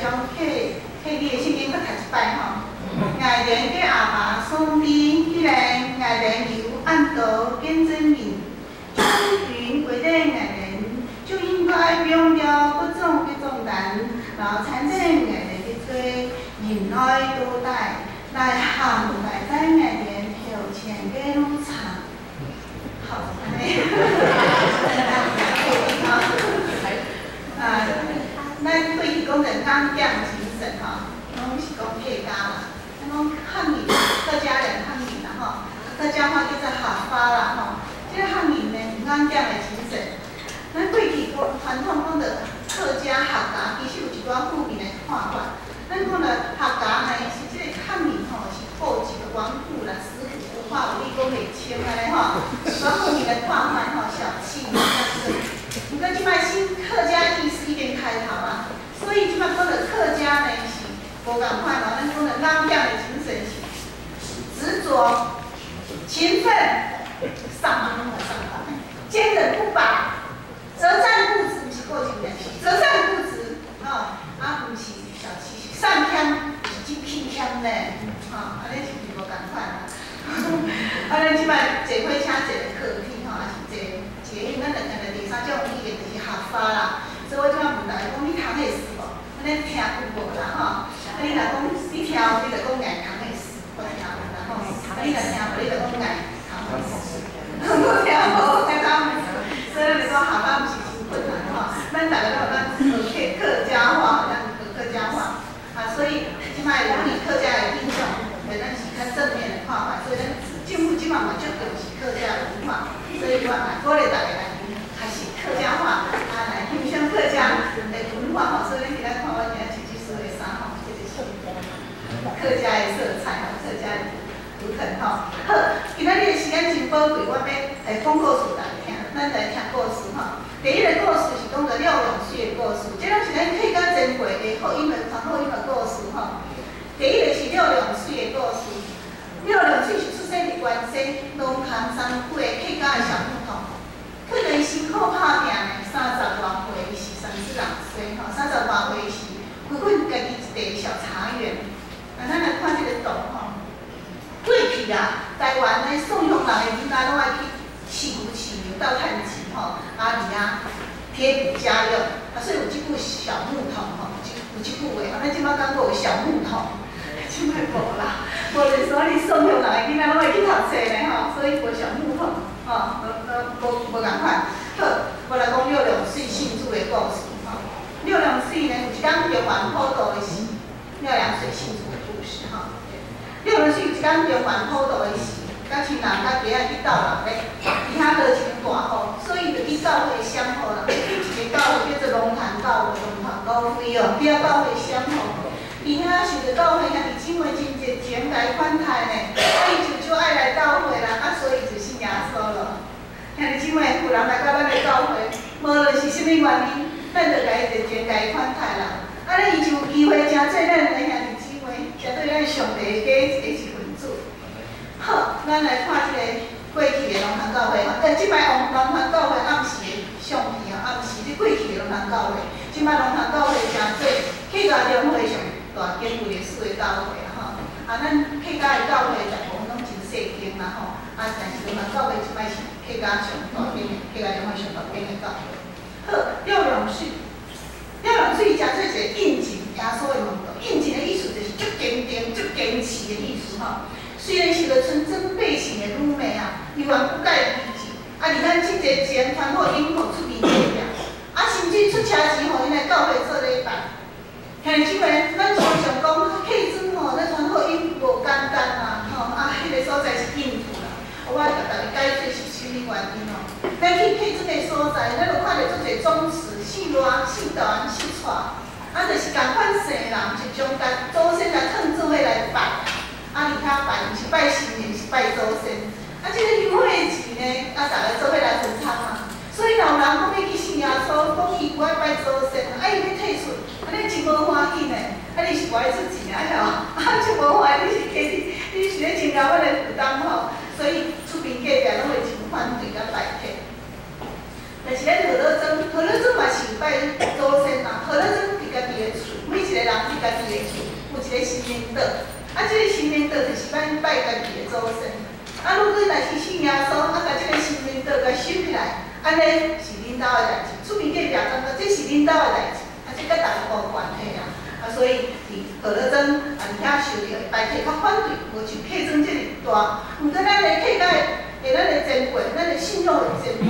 将契机的圣经搁读一摆吼。爱莲嘅阿爸送你，既然爱莲有按道见证人，将云为了爱莲，就应该用了各种人，然后参正爱莲嘅罪，忍耐多待，来行来在爱莲头前嘅路程。好，安尼。咱对伊讲人刚讲精神吼，拢是讲客家啦。咱讲汉语，客家人汉语啦吼，客家话叫做客家啦吼。这个汉语呢，刚讲的精神，咱过去传统讲的客家客家，其实有一寡负面的看法。咱讲的客家呢，是这个汉语吼，是古籍的顽固啦，死古不化，有你讲袂清安尼吼，一寡负面的看法吼，小气较深。不过即摆新客家意识已经开头啊，所以即摆讲的客家呢是无共款咯。咱讲的老店的精神是执着、勤奋、上坚韧不拔、择善固执，毋是过程的，择善固执哦，毋是小气，善谦是真偏谦呢，安尼是毋是无共款啊？咱即摆坐火车坐的客体吼，也是坐捷运，咱两个第三种语言就是合法啦。所以我即摆问大家讲，你读迄书无？咱听有无啦吼？你若讲你听，你就讲爱读迄书，我听有啦吼。你若听无，你就讲爱读迄书。我听无，所以咱就讲合法毋是真困难吼。咱大家都有咱学客家话，咱学客家话所以即摆有你客家的印象，咱是较正面的看法，所以咱政府即摆嘛足重视客家文化，所以我嘛鼓励大家来开始客家话，来欣赏客家的文化吼。所以你今仔看我今仔穿这所的衫吼，这就是客家的色彩吼，客家的图腾吼。好，今仔日的时间真宝贵，我要来讲故事大家听，咱来听故事吼。第一个故事是讲着廖永续的故事，这拢是咱客家珍贵的福音的传福音的故事吼。第一个是廖永续的故事，廖永续是出生伫关西龙潭山区的客家的小木头，佢就辛苦打拼呢，30多岁是32岁吼，30多岁是开阮家己一地小茶园。咱来看这个图吼，过去啊，台湾的送乡人的囡仔拢爱去饲牛、倒趁钱吼，贴补家用，所以有即句小木桶吼，有即句话吼，咱即摆讲过有小木桶，即摆无啦，无就是说你送乡人的囡仔拢爱去读册咧吼，所以无小木桶吼，无共款。好，我来讲六两水庆祝的故事吼。六两水呢，有一天中原普渡的时，六两水庆祝的故事吼。六两水有一天中原普渡的时，甲亲人甲家仔去斗人咧，伫遐落一场大雨，所以就去教会相互人。一个教会叫做龙潭教会，龙潭教会哦，遐教会相互。伫遐受着教会兄弟姊妹真热情来款待呢，伊就爱来教会啦，所以就信耶稣咯。兄弟姊妹有人来到咱的教会，无论是啥物原因，咱就甲伊热情甲伊款待啦。尼伊就有机会真做咱的兄弟姊妹，真做咱上帝的一份子。好，咱来看这个过去的龙潭教会吼，即摆龙潭教会暗时的相片哦，暗时你过去的龙潭教会，即摆龙潭教会真多，客家中会上大间有历史的教会啦吼。咱客家的教会大部分拢真细间啦吼，但是龙潭教会即摆是客家上大间的，客家中会上大间的教会。好，廖永水真做一个应景耶稣的门徒，应景的意思就是足坚定、足坚持的意思吼。虽然是个纯真百姓的女妹伊原不改意志，伫咱即个前传福音吼出面见面，甚至出车钱互因来教会做礼拜。兄弟姊妹，咱常常讲客庄吼，咱传福音无简单啦吼，迄个所在是净土啦。我甲大家解释是啥物原因哦。咱去客庄的所在，咱就看到足侪宗祠、四大安、四串，就是共款生人，是将甲祖先来烫做伙来拜。伫遐拜，毋是拜神明，是拜祖先。即个香火钱呢，大家做伙来分摊嘛。所以老人讲要去信耶稣，讲伊有爱拜祖先，伊要退出，尼真无欢喜呢。你是无爱出钱吼，真无欢喜，你是咧增加我的负担吼。所以厝边隔壁拢会真反对甲拜客。但是咱和乐庄嘛是拜祖先啦，和乐庄伫家己的厝，每一个人明德。啊，这个神明德就是咱拜家己的祖先。啊，如果若是信耶稣，啊，甲这个神明德甲收起来，安尼是恁兜的代志。出面计表彰个，这是恁兜的代志，啊，这甲大家无关系啊。啊，所以伫何乐珍啊，伫遐受到白客较反对，无像客庄这么大。毋过咱的客家的咱的前辈，咱的信仰的前辈。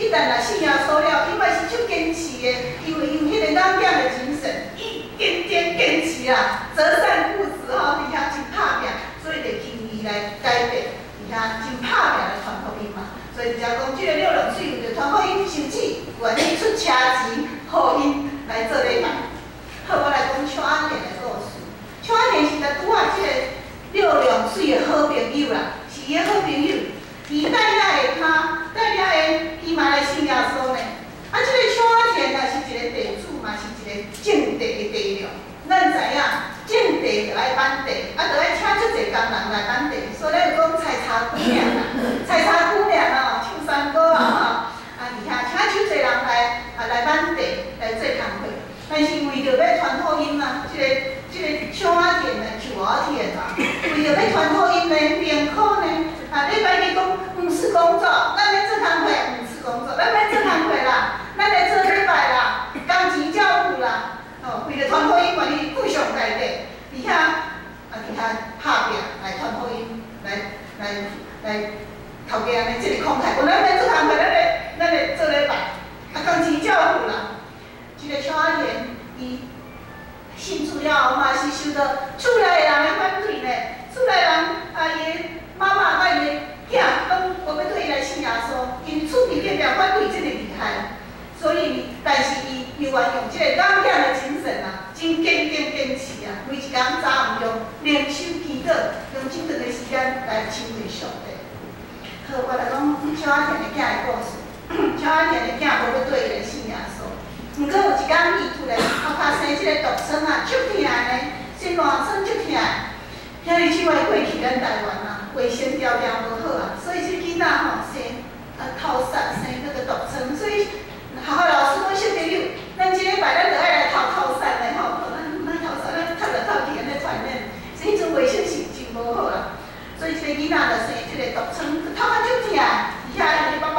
一旦若信耶稣了，伊嘛是足坚持的，因为迄个刚强的精神，伊坚持啊，择善固执吼，伫遐真拍拼，所以就轻易来改变，伫遐真拍拼来传福音嘛。所以才讲，即个六龙水为着传福音，甚至愿意出车钱，互因来做礼拜。好，我来讲邱安田的故事。邱安田是拄啊，即个六龙水的好朋友啦，是伊的好朋友。 伊带领伊嘛来信耶稣呢。啊，即个邱安田啊是一个地主，嘛是一个种地的地量。咱知影，种地就爱搬地，啊，就爱请足侪工人来搬地。所以咱就讲采茶姑娘啦，采茶姑娘哦，唱山歌啊吼，啊，伫遐请足侪人来搬地来做工课。但是为着要传福音啊，即个邱安田呢，邱安田啊，为着要传福音呢，连苦呢。 啊！礼拜日讲毋是工作，咱要做工课，毋是工作，咱要做工课啦，咱来做礼拜啦，工钱照付啦。哦，为了传福音，愿意顾上家己，伫遐伫遐拍拼来传福音，来头家安尼即个慷慨。本来咱做工课，咱来做礼拜，啊，工钱照付啦。即个邱安田，伊信主了后嘛是受到厝内人的反对呢，厝内人啊伊。 妈妈甲伊的囝拢无要对伊来信耶稣，因厝边隔壁反对真个厉害，所以但是伊又愿用即个刚强的精神啊，真坚持啊，每一工早暗用灵修祈祷，用即段的时间来亲近上帝。好，我来讲邱安田的囝的故事。邱安田的囝无要对伊来信耶稣，毋过有一天伊突然头壳生即个毒疮啊，足疼呢，心乱疮足疼。遐日手爱过去咱台湾啊。 卫生条件无好啊，所以这囡仔吼生头杀生那个毒疮，所以学校老师讲小朋友，咱即礼拜咱就爱来头杀的吼，咱头杀咱透来透去安尼传染，所以迄阵卫生是真无好啦。所以这个囡仔就生这个毒疮，头壳足疼。伊遐伊的爸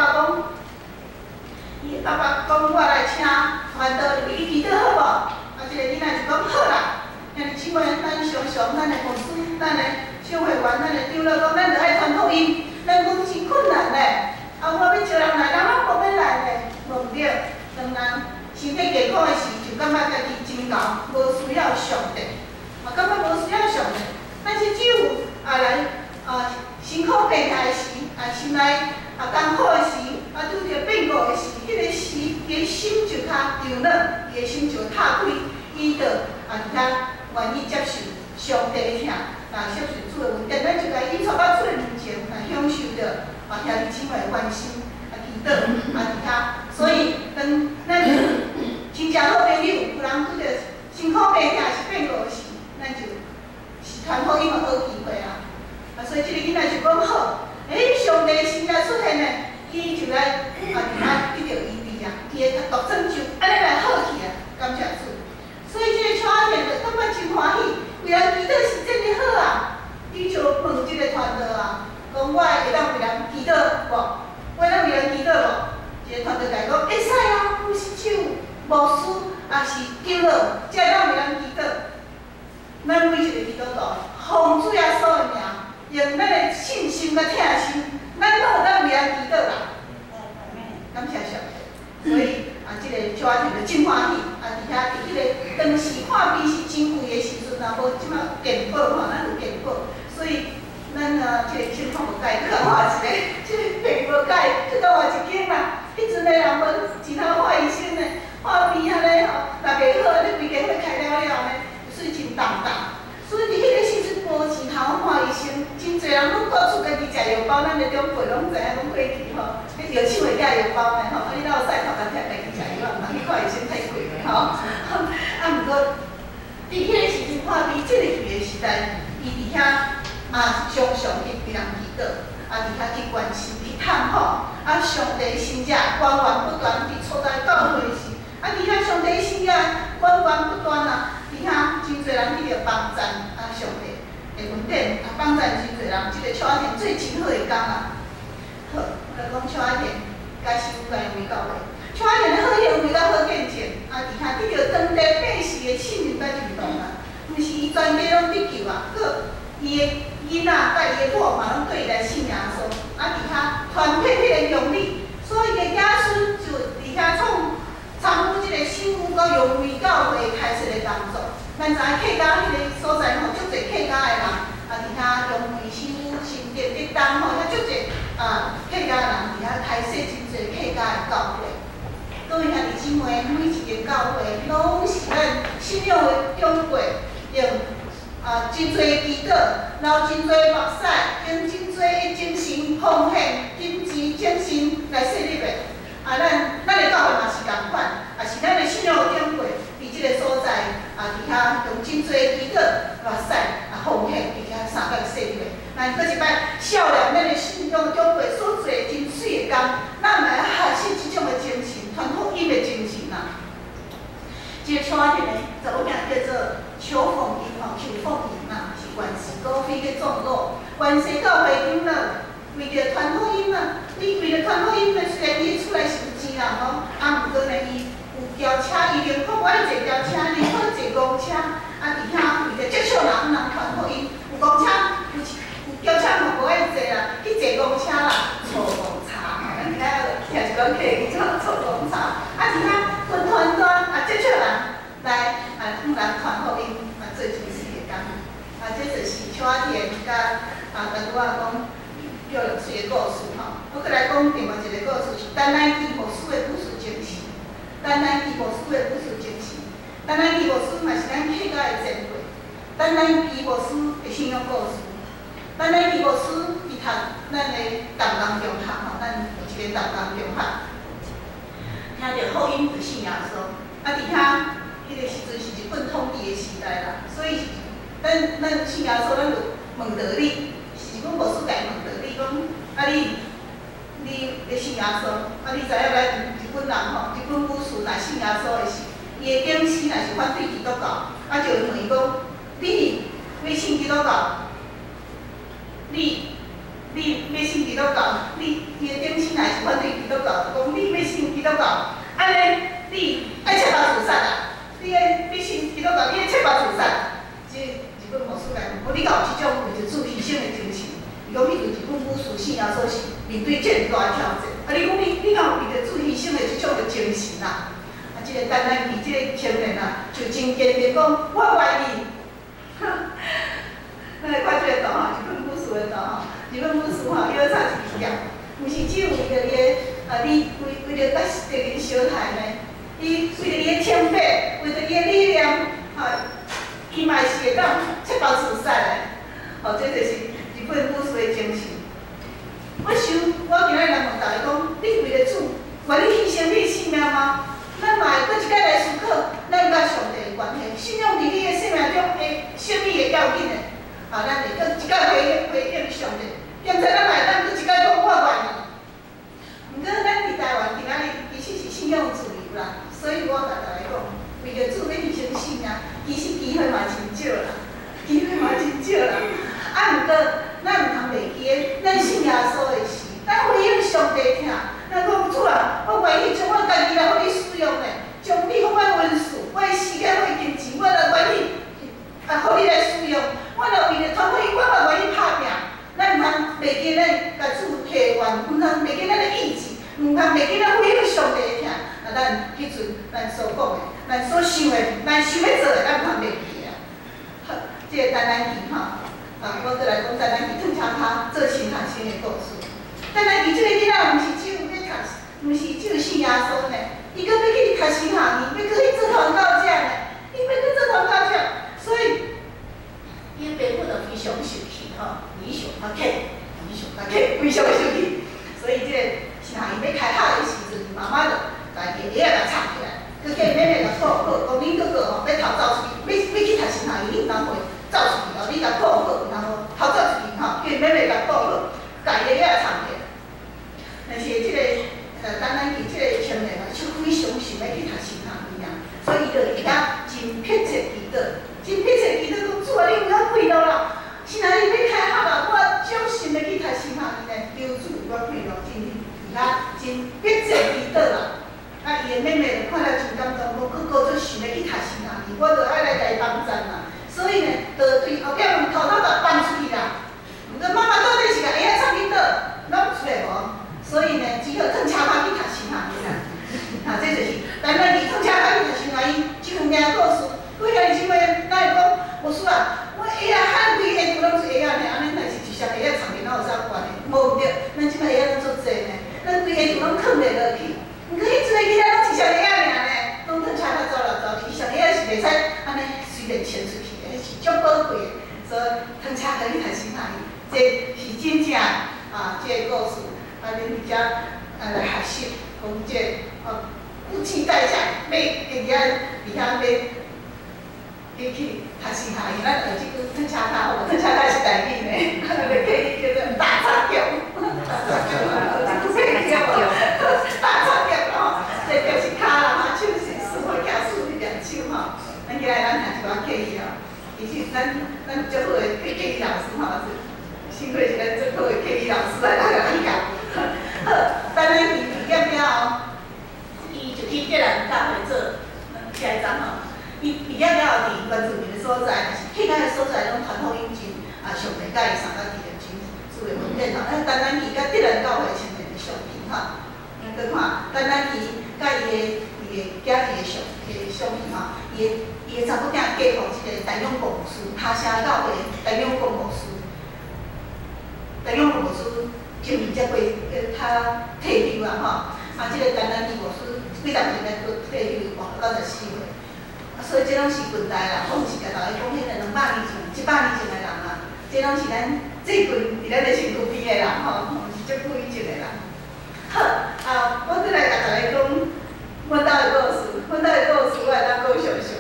爸讲，我来请传道入去祈祷好无？啊，这个囡仔就讲好啦。遐日姊妹，咱常咱的牧师，咱的。 小会员，咱会长老讲，咱着爱传福音，咱讲真困难嘞。啊，我要招人来，人拢无要来嘞，无毋对。当人身体健康的时，就感觉家己真牛，无需要上帝，感觉无需要上帝。但是只有来辛苦病痛的时，心内艰苦的时，拄着变故的时，迄个时，伊的心就较柔软，伊的心就塌开，伊着伫遐愿意接受上帝的疼。 接受主的恩典，咱就甲伊带到主的面前，享受着兄弟姊妹的关心，祈祷，伫遐。所以，当咱亲像好朋友，有人拄着辛苦病痛是变故时，咱就是传福音的好机会啊！所以这个囡仔就讲好，上帝真正出现呢，伊就来伫遐得到医治啊，伊的毒疮就安尼来好去啊，感谢主。所以这个蔡阿田就感觉真欢喜。 为人祈祷是真哩好啊！伊就问即个传道啊，讲我会当为人祈祷无？我当为人祈祷无？即个传道甲伊讲会使啊，有时手、牧师也是长老，才会当为人祈祷。咱每一个基督徒，奉主耶稣的名，用咱的信心甲疼心，咱拢有当为人祈祷啦。感谢上帝。所以即个邱阿田就真欢喜，伫遐伫迄个当时看病是真贵的时阵。 若无即马健保吼，咱有健保，所以咱即个情况无解，搁换一个，即个病无解，搁换一间啦。迄阵的人无钱通看医生呢，看病安尼吼，若袂好，你规间血开了呢，水真重重。所以伫迄个时阵无钱通看医生，真侪人拢到厝家己食药包，咱的长辈拢知影拢过去吼，迄药厂会寄药包呢吼，你哪有晒头壳贴家己食药啊？去看医生太贵了吼。毋过。 伫迄个时阵看病，即个期的时代，伊伫遐常常去为人祈祷，伫遐去关心、去探访，上帝心者源源不断伫初代教会时，伫遐上帝心者源源不断伫遐真侪人去着帮赞，上帝的恩典，也帮助真侪人。即个邱阿田做真好的工啊！好，我来讲邱阿田甲师傅甲因为教会。邱阿田的好行为甲好见证，啊，伫遐得到当地百姓的信任甲认同啊。毋是伊全家拢得救啊，佮伊的囡仔甲伊的某嘛拢对伊来信耶稣，啊，伫遐团配迄个用力，所以个子孙就伫遐参与即个新妇甲用为教会开设的工作。咱知影客家迄个所在吼，足侪客家的人啊，伫遐用为新妇新店得当吼，遐足侪客家人伫遐开设真侪客家的教会。各位兄弟姊妹，每一间教会拢是咱信仰的中国。用真侪祈祷，然后真侪目屎，用真侪精神奉献、金钱、精神来设立的。咱的教会嘛是共款，也是咱的信仰的中国，伫即个所在伫遐用真侪祈祷、目屎奉献，伫遐三甲设立的。咱搁一摆少年咱的信仰中国所做真水的工，咱嘛要学习即种的精神，传福音的精神啊。即个蔡田呢，查某囝叫做邱凤英吼，邱凤英啊，是原是高飞嘅壮乐，原是教会长老，为着传福音啊，为着传福音呢，虽然伊出来收钱啦吼，毋过呢，伊有轿车，伊宁可爱坐轿车，宁可坐公车，伫遐为着接触人传福音，有公车，有轿车嘛无爱坐啦，去坐公车啦，坐公车，咱今仔听一讲客语叫坐公车，伫遐。分团团接触人来向人传福音，做真实的工。这就是邱阿田甲拄仔讲6岁的故事吼。我再来讲另外一个故事，是丹南基牧师的故事精神。丹南基牧师的故事精神，丹南基牧师嘛是咱客家的前辈。丹南基牧师的信仰故事，丹南基牧师伊读咱的淡江中学吼，咱有一个淡江中学。听到福音就信耶稣，伫遐迄个时阵是日本统治的时代啦，所以咱信耶稣，咱就问道理，是阮牧师家问道理，讲你要信耶稣，你知影咱日本人吼，日本武士若信耶稣的时，伊的顶司若是反对基督教，就会问伊讲，你要信基督教，你要信基督教，伊的顶司若是反对基督教，讲你要信基督教。安尼，你爱切腹自杀啊！你信基督教，你爱切腹自杀。即日本牧师来讲，你敢有即种为着主牺牲的精神？伊讲，迄阵日本武士信耶稣是面对这么大的挑战。你讲你敢有为着主牺牲的即种的精神啊？即个丹南基即个青年啊，就真坚定讲，我愿意。咱来看即个图吼，日本武士的图吼，日本武士吼，伊要插一支剑，毋是只有为着伊的。你为着甲敌人相害呢？伊为着伊的清白，为着伊的理念，伊嘛是会当切腹自杀的。这就是日本武士的精神。我今仔日来问大家讲，你为着主，愿意牺牲你的性命吗？咱嘛会搁一摆来思考，咱甲上帝的关系，信仰伫你的生命中的胜利的要紧的。咱会搁一摆回应上帝，现在咱嘛会当搁一摆讲我愿意。毋过，咱伫台湾今仔日其实是信仰自由啦，所以我甲大家讲，为着主要牺牲性命，其实机会嘛真少啦，机会嘛真少啦。毋过，咱毋通袂记的，咱信耶稣的时，咱回应上帝听。咱讲主啊，我愿意将我家己来互你使用嘞，将你互我恩赐，我的时间，我的金钱，我就愿意互你来使用。我就为着传福音，我嘛愿意拍拼。咱毋通袂记咱甲主提愿，毋通袂记咱的意志，毋通袂记咱回应上帝的听。咱迄阵咱所讲的，咱所想的，咱想要做的，咱毋通袂记啊。好，即个丹南基吼，我再来讲丹南基脱车卡做新学生的故事。丹南基即个囡仔，毋是只有要读，毋是只有信耶稣呢，伊阁要去读神学院，要阁去做传教者呢，伊要去做传教者，所以伊爸母就非常生气吼。理想较客，非常生气。所以即个神学院要开学的时阵，妈妈就家己鞋仔插起来，佮叫妹妹甲抱抱，讲恁哥哥吼要逃走出去，要去读神学院，你毋通会走出去哦，你甲抱抱，然后逃走出去吼，叫妹妹甲抱抱，家己鞋仔插起来。但是即个丹南基即个青年啊，就非常想要去读神学院啊，所以伊就会晓真迫切祈祷，真迫切祈祷讲主啊，你毋通开路开咯，真伊遐真别济祈祷啦。啊，伊的妹妹就看了真感动，我搁做想要去读神学院，我就爱来甲伊帮衬嘛。所以呢，就对后壁门偷偷甲搬出去啦。毋过妈妈到底是甲会晓插去倒，拢出来无。所以呢，只好转车卡去读神学院啦。啊，这就是，但咱伊转车卡去读神学院，即份命故事，几下日即话，咱会讲，无输啊，我会啊，喊规下厝拢是会啊呢，安尼若是一双会啊插面，哪有啥关系？无对，咱即摆会啊做济呢，咱规下厝拢藏袂落去。毋过迄阵个囡仔拢一双会啊尔呢，拢转车卡走来走去，一双会啊是袂使安尼随便牵出去的，是足宝贵的。所以转车卡去读神学院，这是真正啊，这个故事。啊，恁伫遮来学习，讲这不计代价，要伫遐去学习下，因咱有即句转车卡，转车卡是台语呢，就可以叫做大插脚，大插脚吼，这就是骹啦，手是四会脚数是两手吼，咱起来咱学一寡客语哦，其实咱足好的客语老师吼，幸亏是咱足好的客语老师来咱来教。好，等咱伊毕业了后，伊就去吉兰大会做下一站吼。伊毕业了后，伫原住民的所在，去咱的所在拢传福音真上袂甲伊相当伫个真主的文件吼。等咱去甲吉兰教会前面的相片吼，搁看，等咱去甲伊的家己的相片吼，伊的查某囝嫁互即个台中公牧师，他城教会台中公牧师，台中公牧师。就伊才会他退休啊吼，啊，即个单单牧师几十年来都退休，活到94岁，啊，所以这拢是近代啦，我毋是甲大家讲迄个200年前、100年前的人啦，这拢是咱最近伫咱的身躯边的人吼，是足久以前的人。好，啊，我再来甲大家讲，阮兜的故事，阮兜的故事我会当讲详细，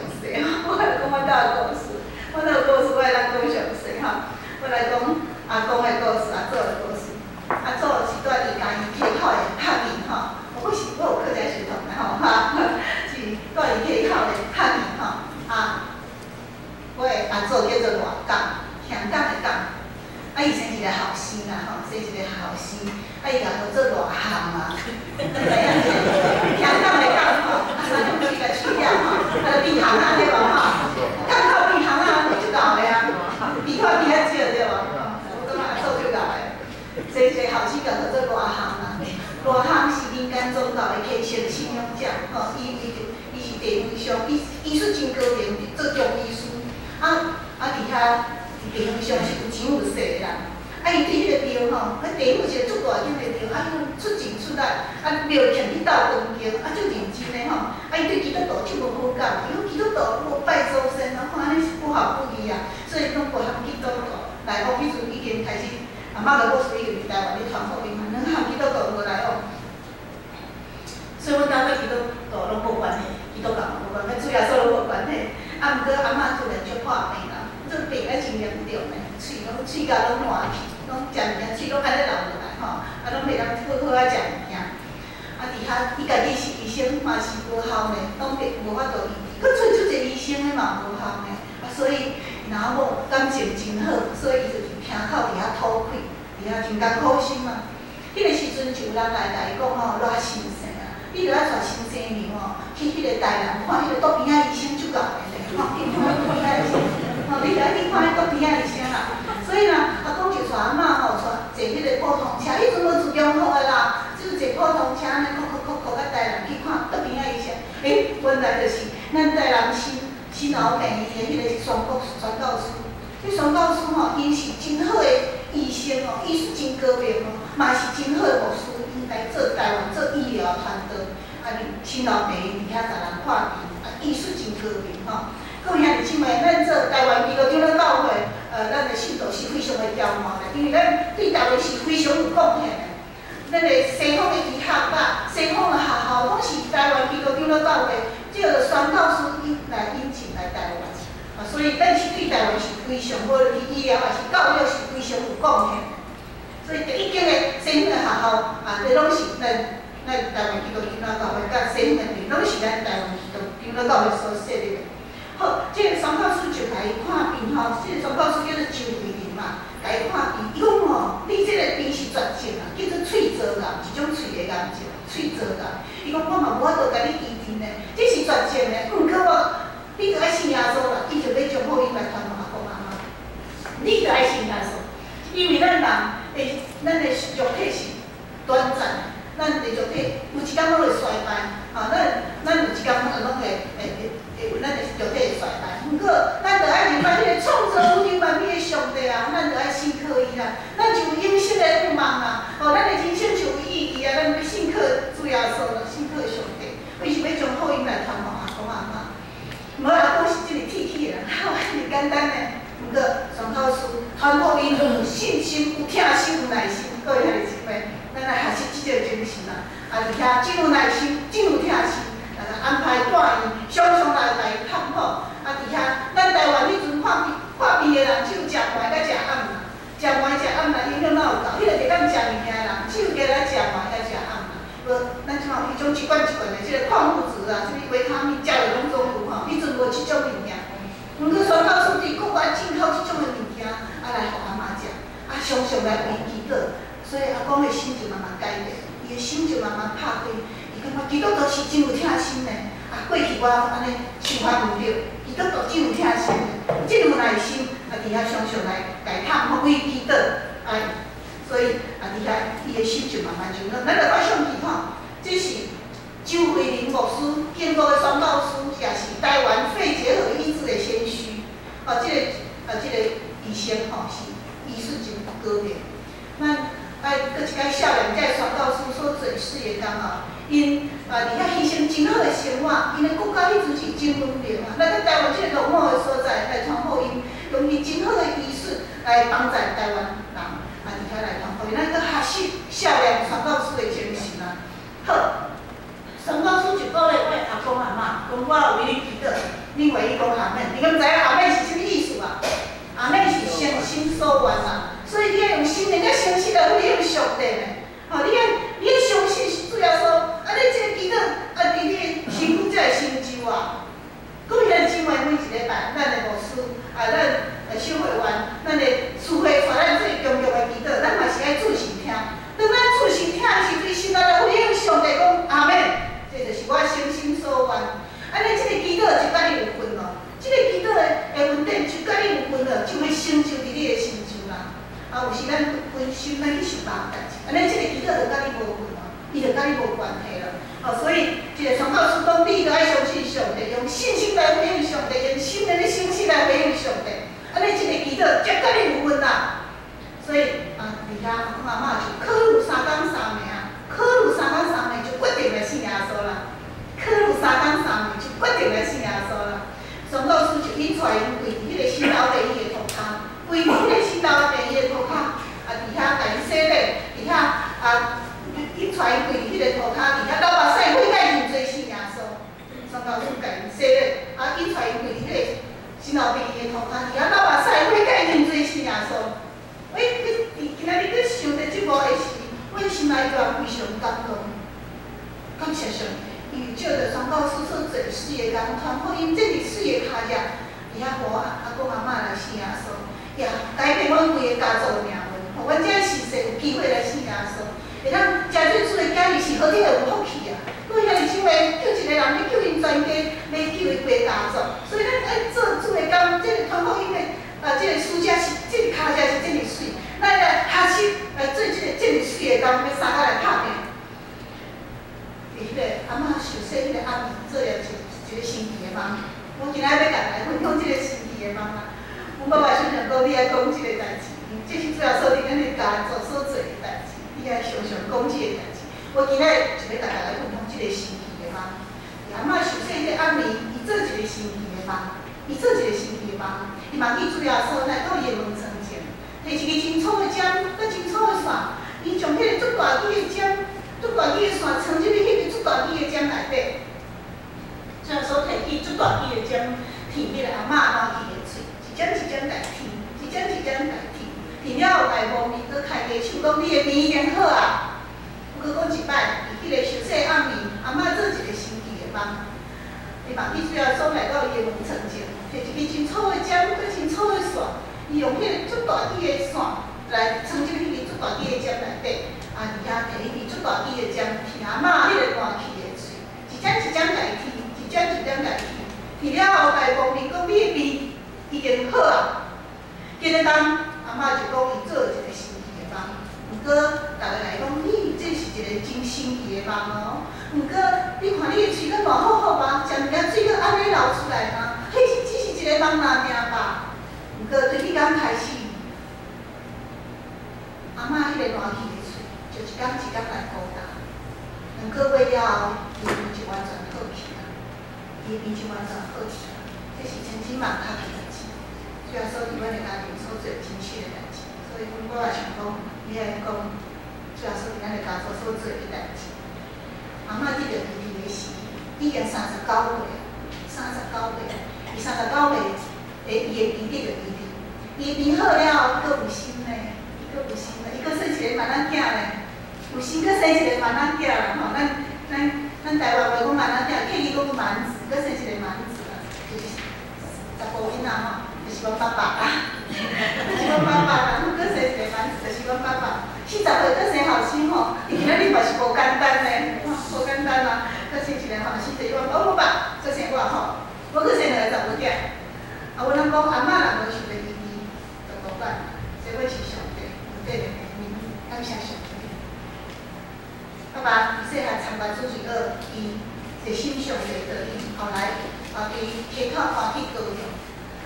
我来讲阮兜的故事，阮兜的故事我会当讲详细吼，我来讲阿公的故事，阿祖的故事。阿祖是住伫嘉义溪口的汉面吼，我有客家血统的吼哈，是住伫溪口的汉面吼。啊，我的阿祖叫做罗港，香港的港。啊，伊生一个后生啦吼，生一个后生，啊，伊甲号做罗汉嘛。香港的港吼，啊，咱用起个取了吼，啊，变行啊对无吼？港口变行啊，就够的啊，比较少对无？我感觉阿祖就够的。生一个后生叫做罗汉啦，罗汉是民间宗教的虔诚信仰者，吼，伊是地方上，医术真高明，做中医师，伫遐地方上是有钱有势的人，伊对迄个庙吼，地方是个足大间的庙，出钱出力，庙欠去斗关经，足认真的吼，伊对基督徒足无好感，伊讲基督徒无拜祖先，看安尼是不合不义啊，所以拢不含基督徒来往，迄阵已经开始。马来古时已经伫台湾咧传福音，咱含基督徒无来往，所以阮兜甲基督徒拢无关系，基督教无关系，主耶稣拢无关系。啊，毋过阿嬷突然就破病啦，这病咧真严重咧，喙甲拢烂去，拢食物件喙拢安尼流落来吼，啊，拢袂当好啊食物件。啊，伫遐伊家己是医生，嘛是无效呢，拢无法度医治，佫找出一个医生的嘛无效呢，啊，所以然后感情真好，所以伊就听口伫遐吐气。伊啊真艰苦心嘛，迄个时阵就有人来甲伊讲吼，热先生啊，你着爱带先生娘吼去迄个台南看迄个肚边仔医生足够个咧，吼，去看肚边仔医生，吼，你着爱去看迄肚边仔医生啦。所以啦，阿公就带阿嬷吼坐迄个普通车，迄阵无自强号个啦，就是坐普通车安尼，到台南去看肚边仔医生。原来就是咱台南新老病院的迄个宣教师，迄宣教师吼，伊是真好个。医生哦，医术真高明哦，嘛是真好的牧师，应该做台湾做医疗团队，新老病院伫遐甲人看病，医术真高明吼。搁有遐日即卖，咱做台湾基督长老教会，咱的信徒是非常的骄傲的，因为咱对台湾是非常有贡献的。咱的西方的医学啦，西方的学校，拢是台湾基督长老教会叫做宣教师来引进来台湾。所以咱是对台湾是非常好，医疗也是教育是非常有贡献。所以第一间的西方的学校这拢是咱台湾基督长老教会甲西方的病，拢是咱台湾基督长老教会所设立的。好，这个宣教师就来看病吼，这个宣教师叫做周慧玲嘛，嘛，甲伊看病，伊讲吼，你即个病是绝症啊，叫做喙槽癌，一种喙的癌症，喙槽癌。伊讲我嘛无法度甲你医治呢，这是绝症的，毋过你着爱信耶稣啦，伊就要将福音来传给阿公阿妈。你着爱信耶稣，因为咱的肉体是短暂的，咱的肉体有一天拢会衰败，咱有一天拢会咱的肉体会衰败。毋过，咱着爱明白迄个创造宇宙万物的上帝啊，咱着爱信靠伊啦。咱就有永生的盼望啦，咱的人生就有意义啊。咱要信靠主耶稣啦，信靠上帝，为是要将福音来传给阿公阿妈。无阿公是一个铁的人，是简单的。毋过，上头师传福音有信心、有疼心、有耐心，各位兄弟姊妹，咱来学习即个精神啊！而且真有耐心，真有疼心。安排带伊常常来伊探讨，而且咱台湾迄阵看病的人，只有食糜甲食暗啦，食糜食暗啦，营养哪有够？迄个袂当食物件的人，只有加来食糜甲食暗啦。无，咱即马迄种一罐一罐的即个矿物质啊，什物维他命、食了拢总有吼，迄阵无即种物件。毋过宣教师伫国外进口即种的物件，来互阿妈食，常常来为祈祷，所以阿公的心就慢慢改变，伊的心就慢慢拍开。感觉基督徒是真有疼心的，过去我安尼想法唔对，基督徒真有疼心的，真有耐心，伫遐常常来探访为祈祷，所以伫遐伊的心就慢慢就咱来发想去看，这是周慧玲牧师，建国的宣教师，也是台湾肺结核医治的先驱，这个医生是医术真高明，咱搁一摆少年这宣教师所做事业工因伫遐牺牲真好的生活，因的国家迄阵是真文明啊。咱在台湾这个落寞的所在来传福音，用伊真好的医术来帮助台湾人伫遐来传福音。咱搁学习少年传教士的精神啊。好，传教士就鼓励我阿公阿嬷，讲我为你祈祷，恁为伊讲阿妹。你敢知影阿妹是啥物意思啊？阿妹是诚心所愿啊，所以你要用心灵甲诚实来回应上帝呢。你要相信主耶稣。你这个祈祷伫你的身躯才会成就啊！各位兄弟姊妹，每一礼拜，咱的牧师咱小会员，咱的慈会带咱做中共的祈祷，咱嘛是爱注心听。当咱注心听时，对心内来回应上帝讲阿门，这就是我诚心所愿。安尼，这个祈祷就甲你有份咯。这个祈祷的稳定就甲你有份咯，就会成就伫你的成就啦。有时咱分心，咱去想别代志，安尼这个祈祷就甲你无份咯。伊就甲你无关系了，所以这个宣教师讲，你着爱相信上帝，用信心来回应上帝，用心灵的诚实来回应上帝，安尼这个祈祷才甲你有份啦。所以伫遐阿公阿嬷就考虑3天3暝啊，考虑3天3暝就决定来信耶稣啦，考虑3天3暝就决定来信耶稣啦。宣教师就引出因跪伫迄个新楼地伊的涂骹，跪伫迄个新楼地伊的涂骹，伫遐甲伊洗礼，伫遐引出伊跪伫迄个涂骹，伫遐流目屎，悔改认罪信耶稣。宣教师甲伊洗礼，引出伊跪伫迄个新楼地伊的涂骹，伫遐流目屎，悔改认罪信耶稣。今仔日伫想着即幕的时，我心内就非常感动，感谢上帝，因为照着宣教师所做事业工传福音，这是水的脚业，伫遐互阿公阿嬷来信耶稣，也改变阮规个家族的命运，互阮遮世世有机会来信耶稣。会当食做主的囝儿是何等有福气啊！各位兄弟姊妹，叫一个人要救因全家，要救伊规家族，所以咱爱做主的工，这个传福音的这个书架是，这个脚架是真哩水，咱来学习来做这个真哩水的工，要三个来拍拼。伫迄个阿嬷受洗迄个暗暝，做了一个神奇的梦。我今仔要甲大家分享这个神奇的梦啊！阮爸爸想讲你爱讲这个代志，这是主要说伫咱的家族所做的代志。你爱常常讲即个代志，我今日就要甲大家分享即个神奇的梦。阿嬷受洗迄个暗暝，伊做一个神奇的梦，伊做一个神奇的梦，伊梦见主耶稣来到伊的门床前，摕一支真粗的针，佮真粗的线，伊将迄个足大支的针、足大支的线藏入去迄个足大支的针内底。主耶稣摕起足大支的针，填迄个阿嬷满去的嘴，一针一针来填，一针一针来填。填了后来无面，佮开个手讲你的病已经好啊。我佮讲一摆，伫迄个受洗暗暝，阿嬷做一个神奇的梦。伊梦见主耶稣来到伊的门床前，摕一支真粗的针，佮真粗的线，伊用迄个足大大支的线来藏进迄个足大支的针内底，啊，而且摕迄个足大支的针听阿嬷迄个断气的喙，一针一针来剃，一针一针来剃，剃了后，家讲你讲你的鼻已经好啊。今日当阿嬷就讲伊做一个神奇的梦，毋过大家来讲，你这是一个真神奇的梦哦。毋过你看你的喙阁偌好好吧，食物件水阁安尼流出来吗？迄是只是一个梦那尔吧。毋过对迄天开始，阿嬷迄个暖气的喙，就一天一天来孤单。2个月了后，伊的鼻就完全好去啊，伊的鼻就完全好去啊，这是真真蛮卡的代志。主要说伫阮的家庭所做真实的代志，所以我也想讲，你来讲，主要说伫咱的家族所做的代志。阿嬷这个弟弟的时，已经39岁啊，39岁啊，伊39岁，伊的鼻弟就医治，伊鼻好了后，佫有心嘞，伊佫有心嘞，伊佫生一个慢仔囝嘞，有心佫生一个慢仔囝啦吼，咱台湾话讲慢仔囝，客语讲蛮子，佫生一个蛮子啦，就是查甫囡仔吼，就是阮爸爸啦，就是阮爸爸啦，佫生一个蛮子，就是阮爸爸。40岁佫生后生吼，伊今仔日嘛是无简单嘞，无简单啦。佫生一个后生一个，我爸佫生我吼，我佫生2个查某囝。啊，阮人讲阿嬷若无想要医治，就无办。这尾是上帝有底的怜悯，感谢上帝。爸爸细汉参加主日学，伊一心上帝道理，后来伫溪口搬去高雄，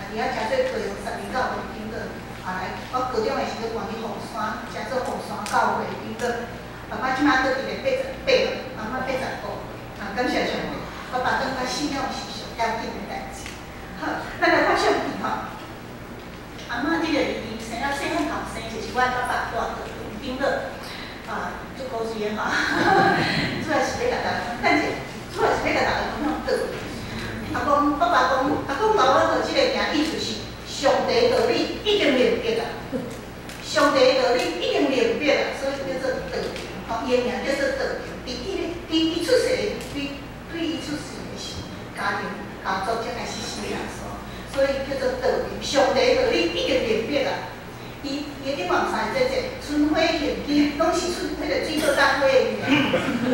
伫遐诚做高雄12教会顶个。后来，我高中的时阵搬去凤山，才做凤山教会顶个。爸爸即摆佫伫咧88岁，妈妈85岁。啊，感谢上帝，爸爸感觉信仰是上要紧的代志。好，咱来看相片吼。阿嬷这个伊生了细汉后生，就是我爸爸住高雄顶个，啊，足古锥的吼。主要是要甲大家，但是主要是要甲大家分享道理。阿公，爸爸讲，阿公教我做即个名，意思是。上帝道理已经明白啦，上帝道理已经明白啦，所以叫做道平。吼，伊的名叫做道平。伊出世，对伊出世的时，家庭家族才开始信仰所以叫做道平。上帝道理已经明白啦，伊的顶网上这春花现金，拢是出迄个水果单位的名。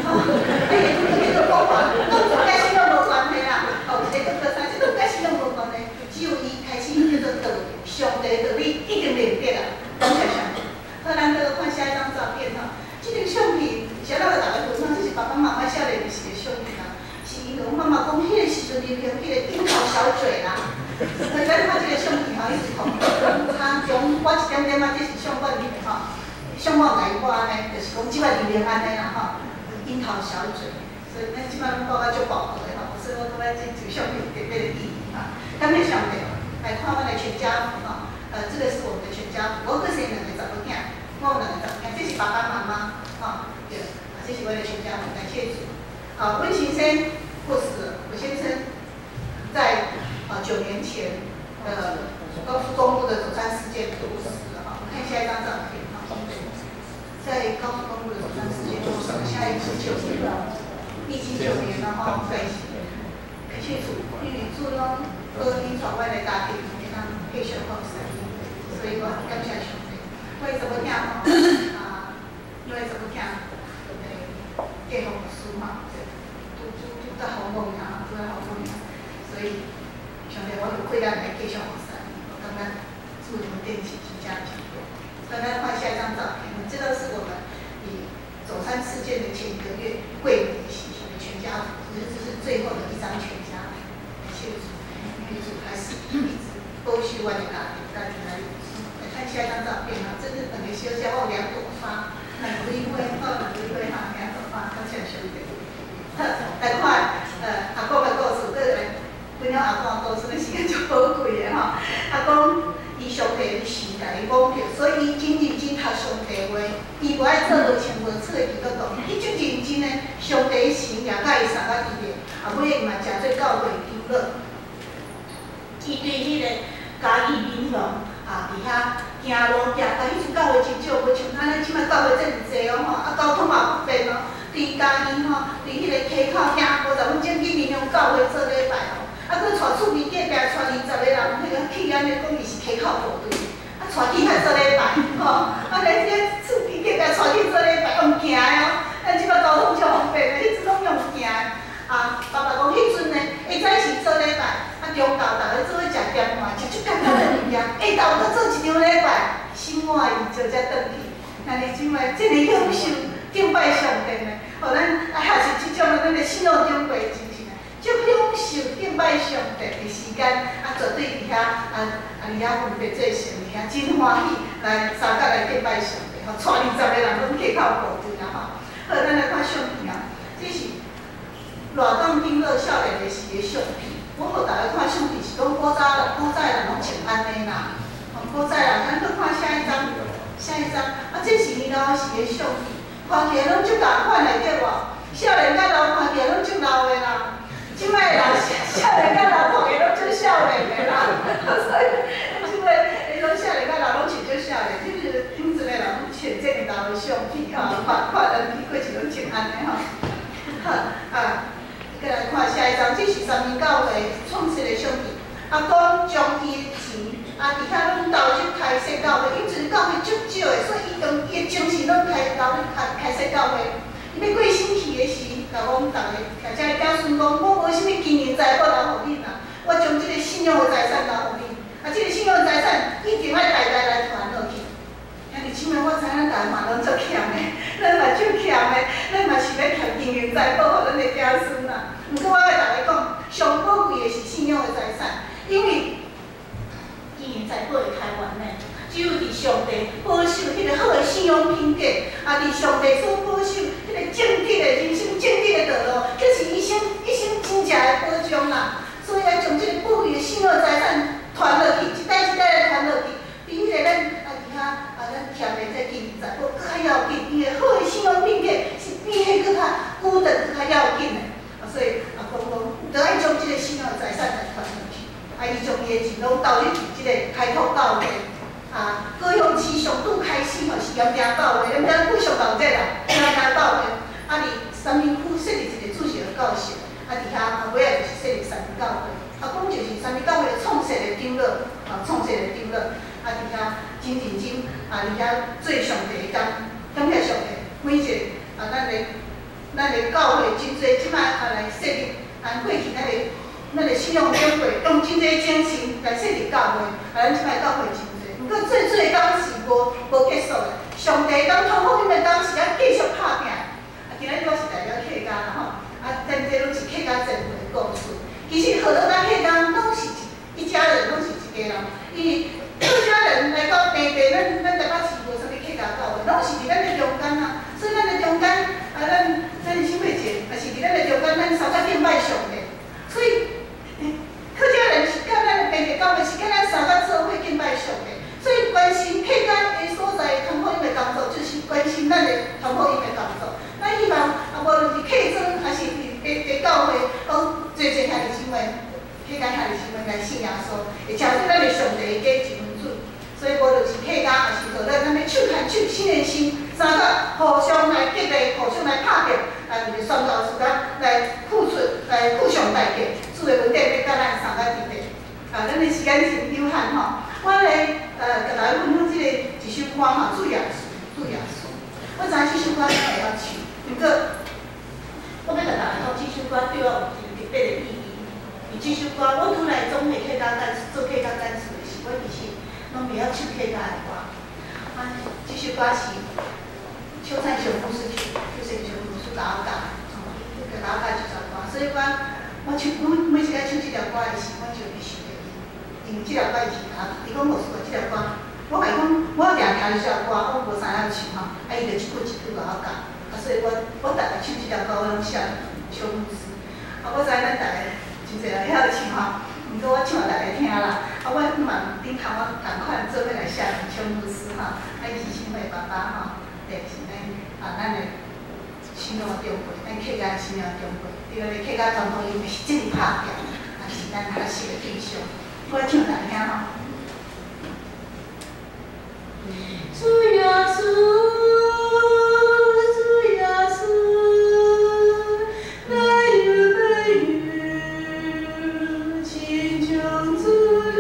吼，迄个讲法，拢同解释拢无关系啦。哦，一个叫做啥，这同解释拢无关系。只有伊开始叫做道理，上帝道理已经明白啦，感谢上帝。好，咱再看下一张照片吼，这张相片是咱个大家分享，这是爸爸妈妈少年时的相片啦。是因为阮妈妈讲，迄个时阵流行迄个樱桃小嘴啦。所以咱看这个相片吼，伊是从他从我一点点仔，这是相馆里面吼，相馆来我安尼，就是讲即摆流行安尼啦吼，樱桃小嘴。所以咱即摆拢报到足饱和的吼，所以我感觉这张相片特别的意义哈。感谢上帝，来看我的全家福哈。这个是我们的全家福。我佫生2个查某囝，我有2个查某囝，这是爸爸妈妈哈，对，这是我的全家福，感谢主。温先生过世了，我先生在9年前高速公路的走山事件过世了哈。我看下一张照片哈，在高速公路的走山事件过世了，现在已经9年了，疫情9年了哈，在一起。感谢主，因为主拢好引传阮的家庭，会当继续放生，所以我感谢上帝。我的查某囝吼，因为查某囝嫁互牧师嘛，拄在好梦呀，拄在好梦呀，所以上帝我有亏咱来继续放生，我感觉主的电器真正很多。大家看下一张照片，这个是我们以走山事件的前1个月跪礼的习俗的全家福，这是最后的一张全家福。感谢主，因为主还是一直保守我的家庭来来看下一张照片啊，这是2个小小，我有2朵花，2蕊花，2蕊花哈，2朵花，感谢上帝。好，来看阿公的故事，来分享阿公的故事，时间足宝贵的吼。阿公伊上帝时代讲着，所以伊真认真读上帝话，伊无爱做无穿无出的基督徒，伊足认真的上帝神也甲伊三个伫咧，尾伊嘛诚做教会长老。伊对迄个嘉义闽南伫遐行路行，但迄阵教会真少，无像咱即摆教会遮尔济哦吼，交通嘛不便哦。伫嘉义吼，伫迄个溪口行50分钟去闽南教会做礼拜哦，佫带厝边隔壁带20个人，迄个去安尼讲伊是溪口部队，带去遐做礼拜，吼，连这厝边计甲带去做礼拜，用行的哦。咱即摆交通超方便的，迄阵拢用行的。爸爸讲迄阵呢，下早是做礼拜，中昼逐个做伙食点碗，食足简单的物件。下昼搁做一场礼拜，心满意足才转去。安尼即摆真个享受敬拜上帝呢，互咱还是即种咱的信仰中过精神啊，足享受敬拜上帝的时间，绝对伫遐伫遐分别做成，伫遐真欢喜来三角来敬拜上帝，吼，带20个人拢客口部队啊，吼。好，咱来看相片啊，这是热当顶乐少年的时的相片。我互大家看相片是讲古早的人拢穿安尼啦，古早人，咱搁看下一张。这是伊老时的相片，看起来拢足共款的对无？少年甲老看起来拢足老的啦，即摆人少年甲老看起来拢足少年的啦，所以即摆拢少年甲老拢穿足少年，就是顶阵的人拢穿这个老的相片吼，看人去过去拢穿安尼吼。好再来看下一张，这是三民教会创设的相片，讲将伊的钱。伫遐拢投入开设教会，因阵教会足少的，所以伊用伊的精神拢投入开设教会。伊要过身去的时，甲阮逐个甲遮个子孙讲，我无啥物金银财宝留互恁啦，我将即个信仰的财产留互恁。即个信仰的财产一定要代代来传落去。兄弟姊妹，我知影咱嘛拢足欠的，咱嘛足欠的，咱嘛是要欠金银财宝互咱的子孙啦。毋过我要逐个讲，上宝贵的是信仰的财产，因为金银财宝会开源呢，只有伫上帝保守迄个好的信仰品格，伫上帝所保守迄个正直的人生、正直的道路，这是一生真正的保障啦。所以要将这个宝贵的信仰财产传落去，一代一代来传落去，比迄个咱伫遐咱欠的这金银财宝更较要紧，伊个好的信仰品格是比迄更较固定、更较要紧的。所以就爱将这个信仰财产来传落去。伊将伊的钱拢投入伫即个开拓教会，高雄市上拄开始吼是盐埕教会，盐埕几上头热啦，盐埕教会，伫三民区设立一个主席的教室，伫遐尾仔就是设立三民教会，讲就是三民教会的创设的长老，创设的长老，伫遐真认真，伫遐做上帝的感谢上帝，每一个咱的教会真侪即摆来设立，过去咱的信仰中过，用真侪精神来设立教会，咱即摆教会真侪。毋过最的当是无结束的，上帝当通福音的当是要继续拍拼。今仔日我是代表客家啦吼，真侪拢是客家前辈的故事。其实好多咱客家拢是一家人，拢是一家人。因为客家人来到内地，咱台北市无啥物客家教会，拢是伫咱的中间啊。所以咱的中间咱的新会节，也是伫咱的中间，咱三甲敬拜上帝。所以客家人是甲咱的本地教会是甲咱三甲做伙敬拜上帝，所以关心客家的所在传福音的工作，就是关心咱的传福音的工作。咱希望无论是客庄还是伫教会，讲做兄弟姊妹，客家兄弟姊妹来信耶稣，会照做咱的上帝的一份子。所以无论是客家还是做咱要手牵手、心连心，三甲互相来激励、互相来拍拼，来为宣告自咱来付出、来付上代价。主的问题要甲咱三甲伫地。咱的时间真有限吼，我来甲大家分享即个一首歌吼，主耶稣，主耶稣。我知影即首歌你会晓唱，毋过我要甲大家讲，即首歌对我有一特别的意义。伊即首歌，我拄来总会客家干事，做客家干事的时，我其实拢袂晓唱客家的歌。即首歌是秋菜小牧师曲，就是小牧师甲我教，甲我教一首歌，所以我唱每一个唱即条歌的时，我就会想着伊，因为即条歌伊是伊讲牧师即条歌，我甲伊讲，我定听即条歌，我无啥晓唱吼，伊就一句一句甲我教，所以我逐个唱即条歌，我拢写小牧师。我知咱逐个真侪人晓唱吼，毋过我唱互大家听啦。我嘛顶头我共款做伙来写小牧师吼，伊是新会爸爸吼，就是咱的信仰中辈，咱客家信仰中辈。对个，客家传统音是真拍拼，也是咱学习的对象。我唱来听吼。主耶稣，主耶稣，来日北雨，亲像主你，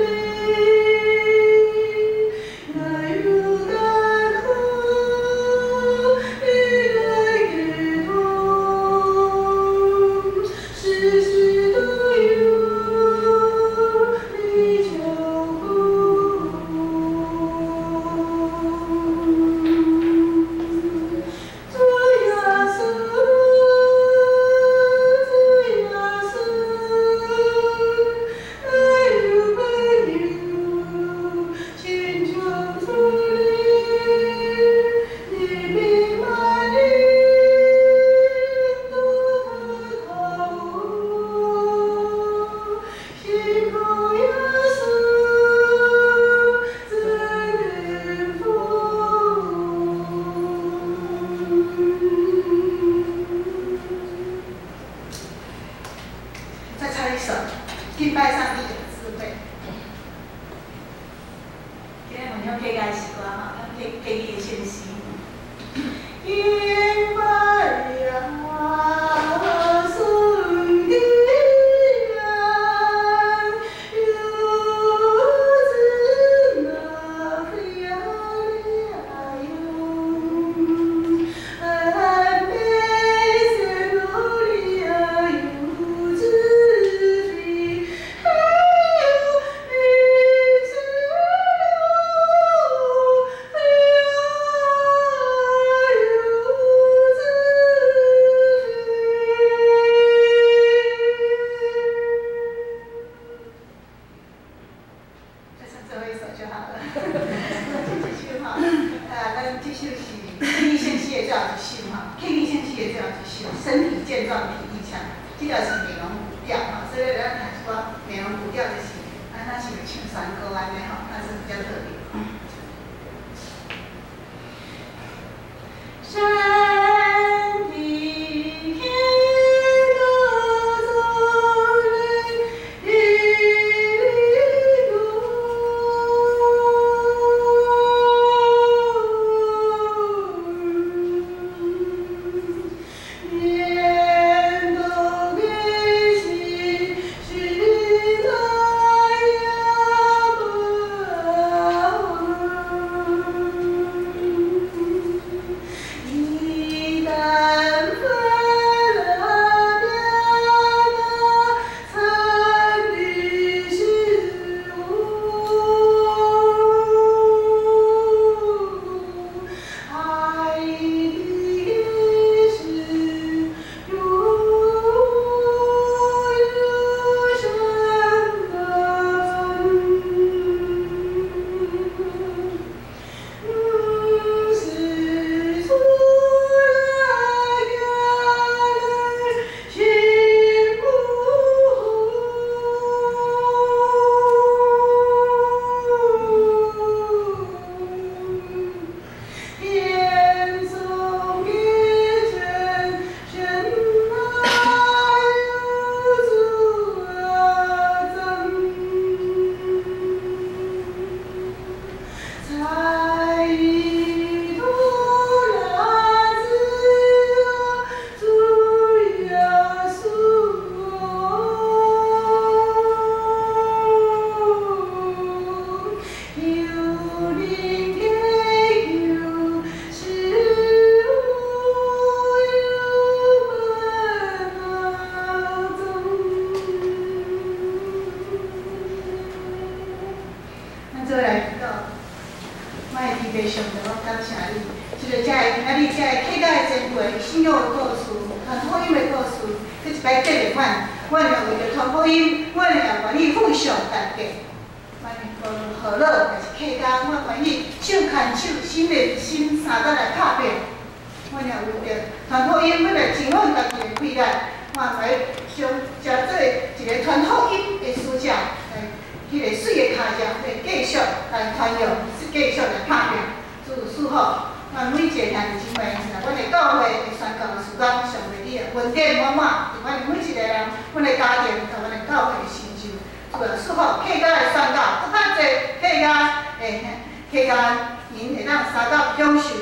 一首身体健壮体力强，这个是美容古调哈，所以咱弹一寡美容古调就是那是唱山歌安尼吼，那是比较特别。山体天高走人一路。客家因会当三到享受